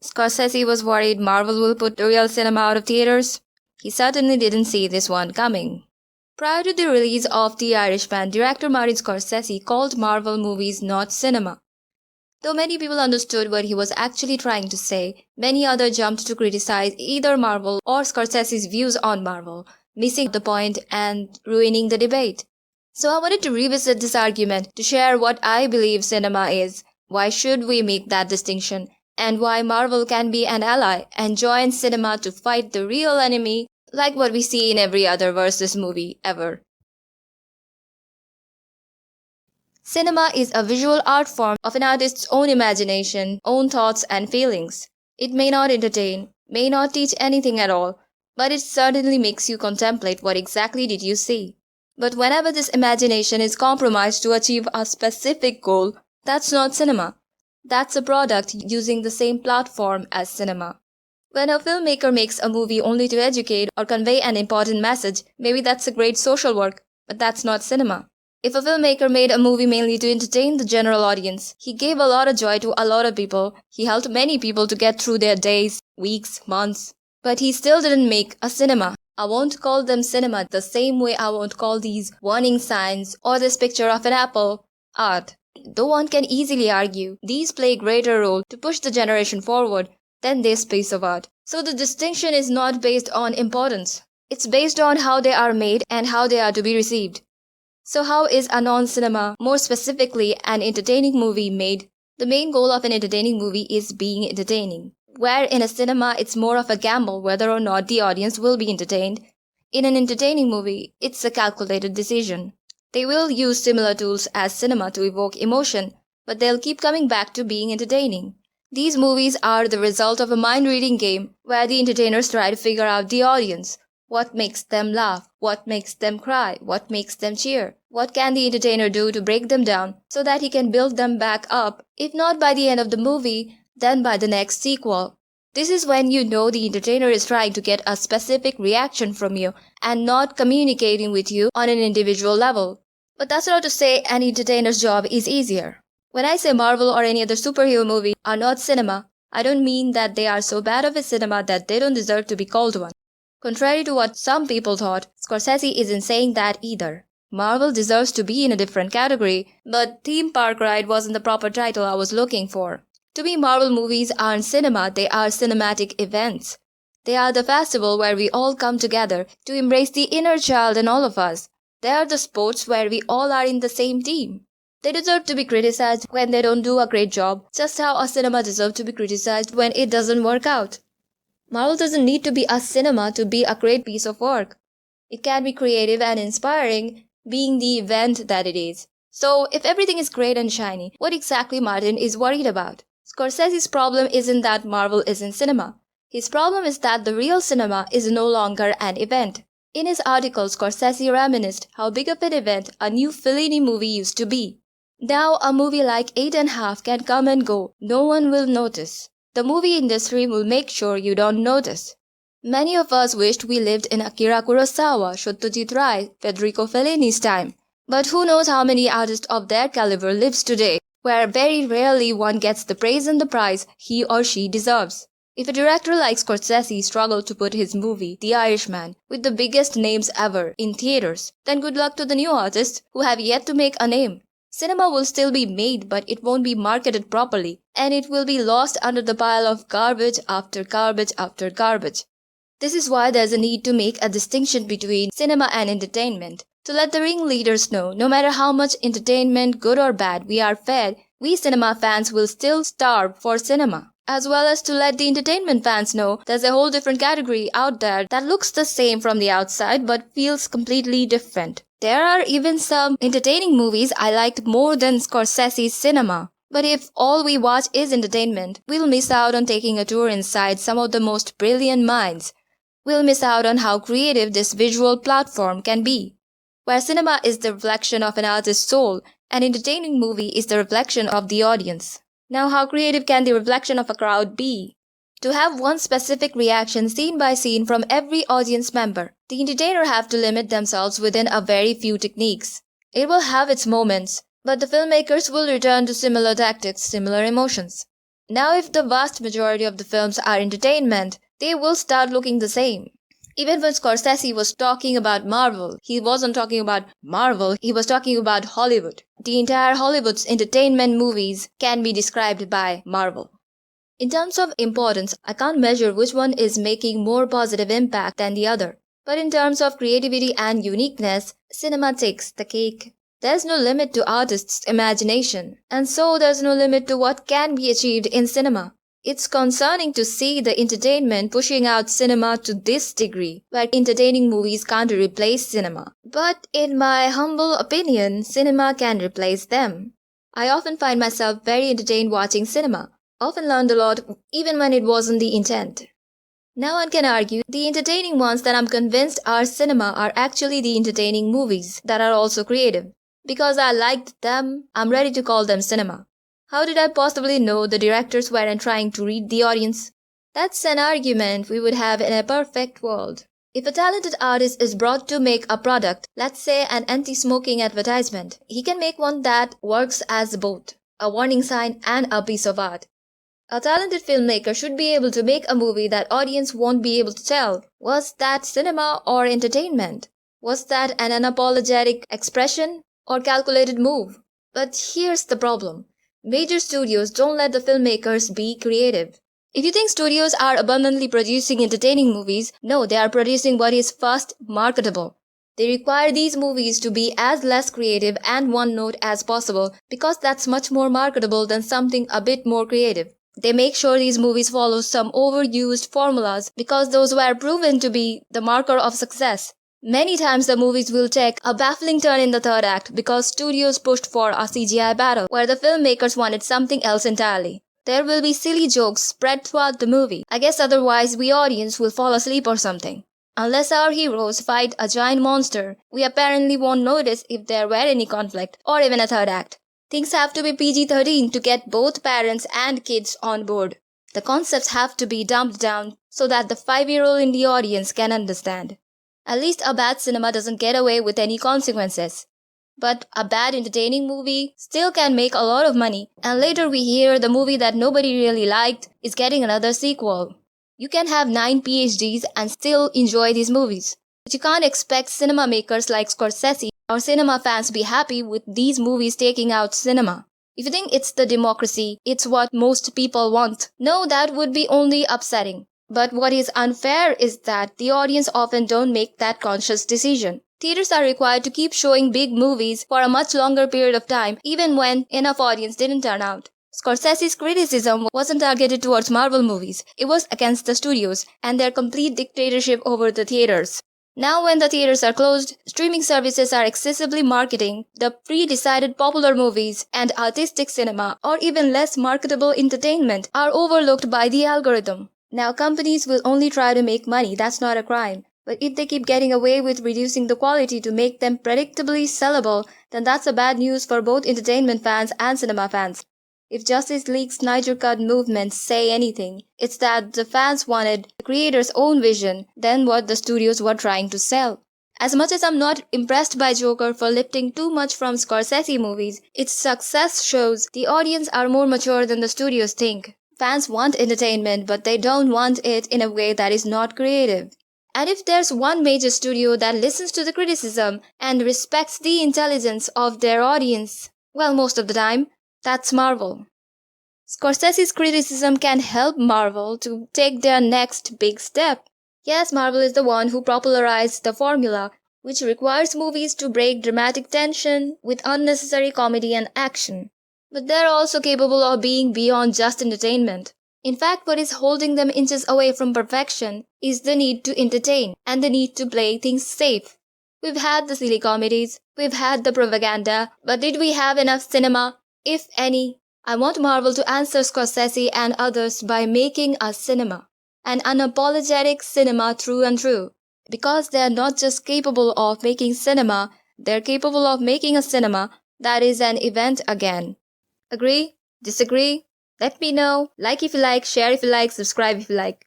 Scorsese was worried Marvel will put real cinema out of theaters. He certainly didn't see this one coming. Prior to the release of The Irishman, director Martin Scorsese called Marvel movies not cinema. Though many people understood what he was actually trying to say, many others jumped to criticize either Marvel or Scorsese's views on Marvel, missing the point and ruining the debate. So I wanted to revisit this argument to share what I believe cinema is, why should we make that distinction, and why Marvel can be an ally and join cinema to fight the real enemy like what we see in every other versus movie ever. Cinema is a visual art form of an artist's own imagination, own thoughts and feelings. It may not entertain, may not teach anything at all, but it certainly makes you contemplate what exactly did you see. But whenever this imagination is compromised to achieve a specific goal, that's not cinema. That's a product using the same platform as cinema. When a filmmaker makes a movie only to educate or convey an important message, maybe that's a great social work, but that's not cinema. If a filmmaker made a movie mainly to entertain the general audience, he gave a lot of joy to a lot of people, he helped many people to get through their days, weeks, months, but he still didn't make a cinema. I won't call them cinema the same way I won't call these warning signs or this picture of an apple art. Though one can easily argue, these play a greater role to push the generation forward than this piece of art. So the distinction is not based on importance. It's based on how they are made and how they are to be received. So how is a non-cinema, more specifically an entertaining movie made? The main goal of an entertaining movie is being entertaining. Where in a cinema it's more of a gamble whether or not the audience will be entertained. In an entertaining movie, it's a calculated decision. They will use similar tools as cinema to evoke emotion, but they'll keep coming back to being entertaining. These movies are the result of a mind-reading game where the entertainers try to figure out the audience. What makes them laugh? What makes them cry? What makes them cheer? What can the entertainer do to break them down so that he can build them back up, if not by the end of the movie, then by the next sequel? This is when you know the entertainer is trying to get a specific reaction from you and not communicating with you on an individual level. But that's not to say an entertainer's job is easier. When I say Marvel or any other superhero movie are not cinema, I don't mean that they are so bad of a cinema that they don't deserve to be called one. Contrary to what some people thought, Scorsese isn't saying that either. Marvel deserves to be in a different category, but Theme Park Ride wasn't the proper title I was looking for. To me, Marvel movies aren't cinema, they are cinematic events. They are the festival where we all come together to embrace the inner child in all of us. They are the sports where we all are in the same team. They deserve to be criticized when they don't do a great job, just how a cinema deserves to be criticized when it doesn't work out. Marvel doesn't need to be a cinema to be a great piece of work. It can be creative and inspiring, being the event that it is. So, if everything is great and shiny, what exactly Martin is worried about? Scorsese's problem isn't that Marvel isn't cinema. His problem is that the real cinema is no longer an event. In his article, Scorsese reminisced how big of an event a new Fellini movie used to be. Now, a movie like 8½ can come and go. No one will notice. The movie industry will make sure you don't notice. Many of us wished we lived in Akira Kurosawa, Satyajit Ray, Federico Fellini's time. But who knows how many artists of their caliber lives today, where very rarely one gets the praise and the prize he or she deserves. If a director like Scorsese struggled to put his movie, The Irishman, with the biggest names ever in theaters, then good luck to the new artists who have yet to make a name. Cinema will still be made, but it won't be marketed properly, and it will be lost under the pile of garbage after garbage after garbage. This is why there's a need to make a distinction between cinema and entertainment. To let the ringleaders know, no matter how much entertainment, good or bad, we are fed, we cinema fans will still starve for cinema. As well as to let the entertainment fans know there's a whole different category out there that looks the same from the outside but feels completely different. There are even some entertaining movies I liked more than Scorsese's cinema. But if all we watch is entertainment, we'll miss out on taking a tour inside some of the most brilliant minds. We'll miss out on how creative this visual platform can be. Where cinema is the reflection of an artist's soul, an entertaining movie is the reflection of the audience. Now, how creative can the reflection of a crowd be? To have one specific reaction scene by scene from every audience member, the entertainer have to limit themselves within a very few techniques. It will have its moments, but the filmmakers will return to similar tactics, similar emotions. Now, if the vast majority of the films are entertainment, they will start looking the same. Even when Scorsese was talking about Marvel, he wasn't talking about Marvel, he was talking about Hollywood. The entire Hollywood's entertainment movies can be described by Marvel. In terms of importance, I can't measure which one is making more positive impact than the other. But in terms of creativity and uniqueness, cinema takes the cake. There's no limit to artists' imagination, and so there's no limit to what can be achieved in cinema. It's concerning to see the entertainment pushing out cinema to this degree, where entertaining movies can't replace cinema. But in my humble opinion, cinema can replace them. I often find myself very entertained watching cinema, often learned a lot even when it wasn't the intent. Now one can argue the entertaining ones that I'm convinced are cinema are actually the entertaining movies that are also creative. Because I liked them, I'm ready to call them cinema. How did I possibly know the directors weren't trying to read the audience? That's an argument we would have in a perfect world. If a talented artist is brought to make a product, let's say an anti-smoking advertisement, he can make one that works as both a warning sign and a piece of art. A talented filmmaker should be able to make a movie that audience won't be able to tell, was that cinema or entertainment? Was that an unapologetic expression or calculated move? But here's the problem. Major studios don't let the filmmakers be creative. If you think studios are abundantly producing entertaining movies, no, they are producing what is fast marketable. They require these movies to be as less creative and one note as possible because that's much more marketable than something a bit more creative. They make sure these movies follow some overused formulas because those were proven to be the marker of success. Many times the movies will take a baffling turn in the third act because studios pushed for a CGI battle where the filmmakers wanted something else entirely. There will be silly jokes spread throughout the movie. I guess otherwise we audience will fall asleep or something. Unless our heroes fight a giant monster, we apparently won't notice if there were any conflict or even a third act. Things have to be PG-13 to get both parents and kids on board. The concepts have to be dumbed down so that the 5-year-old in the audience can understand. At least a bad cinema doesn't get away with any consequences. But a bad entertaining movie still can make a lot of money, and later we hear the movie that nobody really liked is getting another sequel. You can have 9 PhDs and still enjoy these movies. But you can't expect cinema makers like Scorsese or cinema fans to be happy with these movies taking out cinema. If you think it's the democracy, it's what most people want, no, that would be only upsetting. But what is unfair is that the audience often don't make that conscious decision. Theaters are required to keep showing big movies for a much longer period of time, even when enough audience didn't turn out. Scorsese's criticism wasn't targeted towards Marvel movies, it was against the studios and their complete dictatorship over the theaters. Now when the theaters are closed, streaming services are excessively marketing the pre-decided popular movies, and artistic cinema or even less marketable entertainment are overlooked by the algorithm. Now companies will only try to make money, that's not a crime. But if they keep getting away with reducing the quality to make them predictably sellable, then that's a bad news for both entertainment fans and cinema fans. If Justice League's Snyder Cut movement say anything, it's that the fans wanted the creator's own vision than what the studios were trying to sell. As much as I'm not impressed by Joker for lifting too much from Scorsese movies, its success shows the audience are more mature than the studios think. Fans want entertainment, but they don't want it in a way that is not creative. And if there's one major studio that listens to the criticism and respects the intelligence of their audience, well, most of the time, that's Marvel. Scorsese's criticism can help Marvel to take their next big step. Yes, Marvel is the one who popularized the formula, which requires movies to break dramatic tension with unnecessary comedy and action. But they're also capable of being beyond just entertainment. In fact, what is holding them inches away from perfection is the need to entertain and the need to play things safe. We've had the silly comedies, we've had the propaganda, but did we have enough cinema, if any? I want Marvel to answer Scorsese and others by making a cinema, an unapologetic cinema through and through. Because they're not just capable of making cinema, they're capable of making a cinema that is an event again. Agree? Disagree? Let me know. Like if you like, share if you like, subscribe if you like.